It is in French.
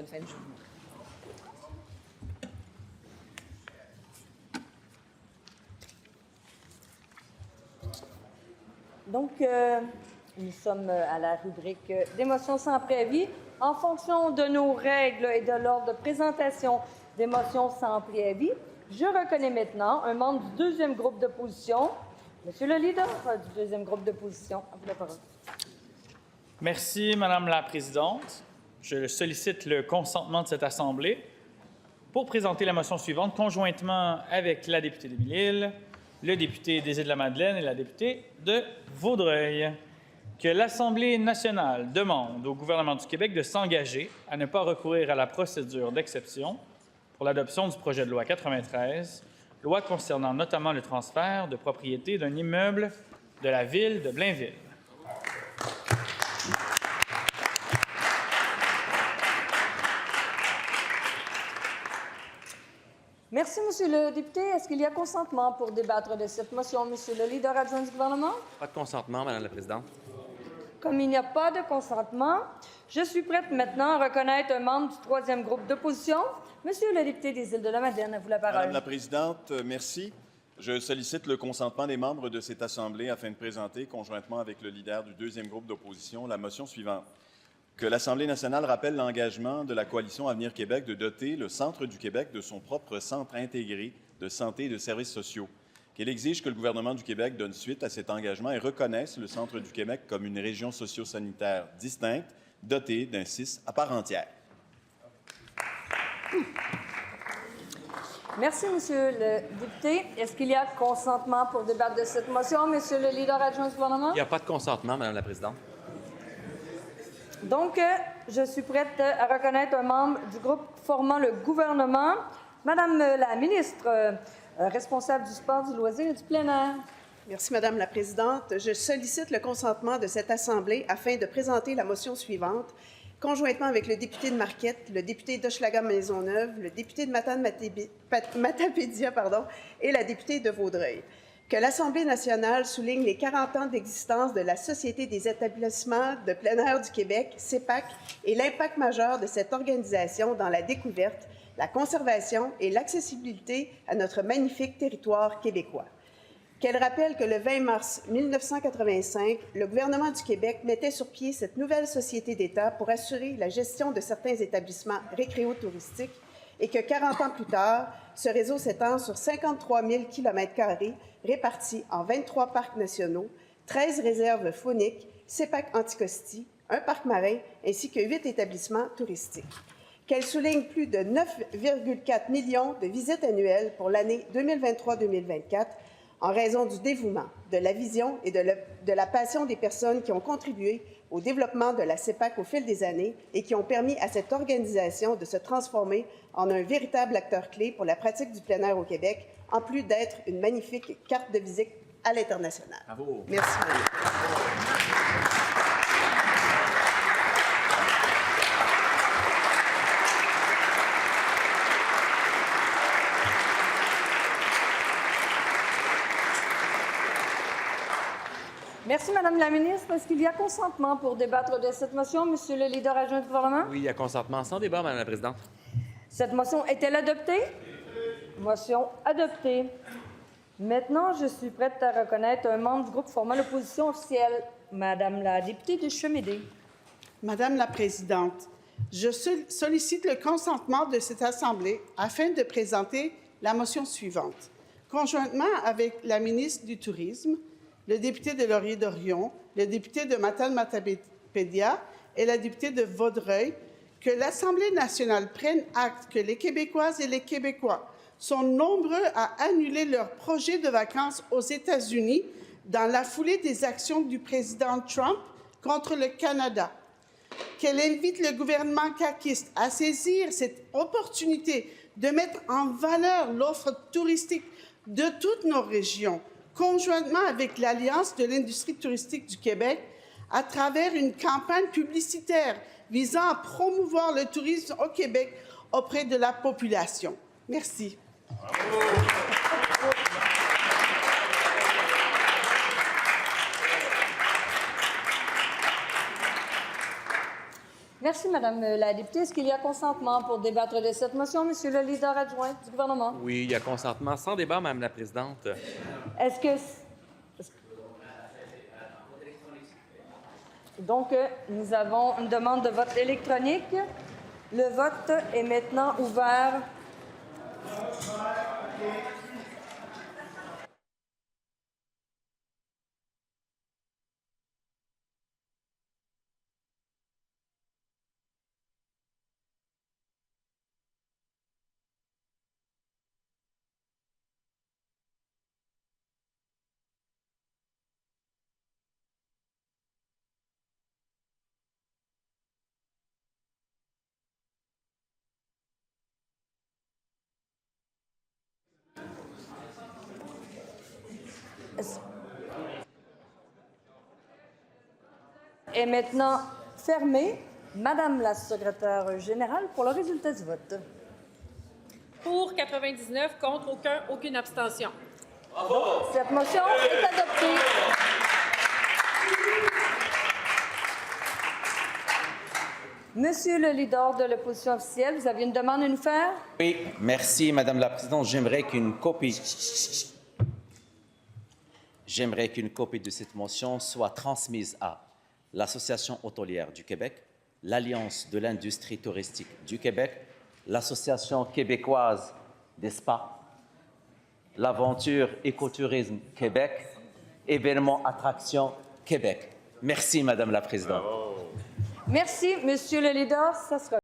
Bonne fin de journée. Donc, nous sommes à la rubrique des motions sans préavis. En fonction de nos règles et de l'ordre de présentation des motions sans préavis, je reconnais maintenant un membre du deuxième groupe d'opposition. Monsieur le leader du deuxième groupe d'opposition, à vous la parole. Merci, Madame la Présidente. Je sollicite le consentement de cette Assemblée pour présenter la motion suivante conjointement avec la députée d'Émile-Île, le député des Îles-de-la-Madeleine et la députée de Vaudreuil. Que l'Assemblée nationale demande au gouvernement du Québec de s'engager à ne pas recourir à la procédure d'exception pour l'adoption du projet de loi 93, loi concernant notamment le transfert de propriété d'un immeuble de la ville de Blainville. Merci, Monsieur le député. Est-ce qu'il y a consentement pour débattre de cette motion, Monsieur le leader adjoint du gouvernement? Pas de consentement, Madame la Présidente. Comme il n'y a pas de consentement, je suis prête maintenant à reconnaître un membre du troisième groupe d'opposition. Monsieur le député des Îles-de-la-Madeleine, à vous la parole. Madame la Présidente, merci. Je sollicite le consentement des membres de cette Assemblée afin de présenter, conjointement avec le leader du deuxième groupe d'opposition, la motion suivante. Que l'Assemblée nationale rappelle l'engagement de la Coalition Avenir Québec de doter le Centre du Québec de son propre centre intégré de santé et de services sociaux. Qu'elle exige que le gouvernement du Québec donne suite à cet engagement et reconnaisse le Centre du Québec comme une région socio-sanitaire distincte, dotée d'un CIS à part entière. Merci, Monsieur le député. Est-ce qu'il y a consentement pour débattre de cette motion, Monsieur le leader adjoint du gouvernement? Il n'y a pas de consentement, Madame la Présidente. Donc, je suis prête à reconnaître un membre du groupe formant le gouvernement. Madame la ministre, responsable du sport, du loisir et du plein air. Merci, Madame la Présidente. Je sollicite le consentement de cette Assemblée afin de présenter la motion suivante, conjointement avec le député de Marquette, le député d'Hochelaga-Maisonneuve, le député de Matapédia et la députée de Vaudreuil. Que l'Assemblée nationale souligne les 40 ans d'existence de la Société des établissements de plein air du Québec, CEPAC, et l'impact majeur de cette organisation dans la découverte, la conservation et l'accessibilité à notre magnifique territoire québécois. Qu'elle rappelle que le 20 mars 1985, le gouvernement du Québec mettait sur pied cette nouvelle société d'État pour assurer la gestion de certains établissements récréotouristiques et que 40 ans plus tard, ce réseau s'étend sur 53 000 km² répartis en 23 parcs nationaux, 13 réserves fauniques, CEPAC Anticosti, un parc marin ainsi que 8 établissements touristiques. Qu'elle souligne plus de 9,4 millions de visites annuelles pour l'année 2023-2024 en raison du dévouement, de la vision et de la passion des personnes qui ont contribué au développement de la CEPAC au fil des années et qui ont permis à cette organisation de se transformer en un véritable acteur clé pour la pratique du plein air au Québec, en plus d'être une magnifique carte de visite à l'international. Bravo. Merci, Madame. Merci, Madame la ministre. Est-ce qu'il y a consentement pour débattre de cette motion, Monsieur le leader adjoint du gouvernement? Oui, il y a consentement sans débat, Madame la Présidente. Cette motion est-elle adoptée? Motion adoptée. Maintenant, je suis prête à reconnaître un membre du groupe formant l'opposition officielle, Madame la députée de Chemédé. Madame la Présidente, je sollicite le consentement de cette Assemblée afin de présenter la motion suivante. Conjointement avec la ministre du Tourisme, le député de Laurier-Dorion, le député de Matapédia et la députée de Vaudreuil, que l'Assemblée nationale prenne acte que les Québécoises et les Québécois sont nombreux à annuler leurs projets de vacances aux États-Unis dans la foulée des actions du président Trump contre le Canada. Qu'elle invite le gouvernement caquiste à saisir cette opportunité de mettre en valeur l'offre touristique de toutes nos régions, conjointement avec l'Alliance de l'industrie touristique du Québec, à travers une campagne publicitaire visant à promouvoir le tourisme au Québec auprès de la population. Merci. Bravo. Merci, Madame la députée. Est-ce qu'il y a consentement pour débattre de cette motion, Monsieur le leader adjoint du gouvernement? Oui, il y a consentement sans débat, Madame la présidente. Est-ce que... Donc, nous avons une demande de vote électronique. Le vote est maintenant ouvert. Est maintenant fermé. Madame la secrétaire générale, pour le résultat du vote. Pour 99, contre aucun, aucune abstention. Cette motion est adoptée. Monsieur le leader de l'opposition officielle, vous aviez une demande à nous faire? Oui, merci, Madame la Présidente. J'aimerais qu'une copie de cette motion soit transmise à l'Association hôtelière du Québec, l'Alliance de l'industrie touristique du Québec, l'Association québécoise des spas, l'Aventure Écotourisme Québec, Événements Attractions Québec. Merci, Madame la Présidente. Merci, Monsieur le leader. Ça sera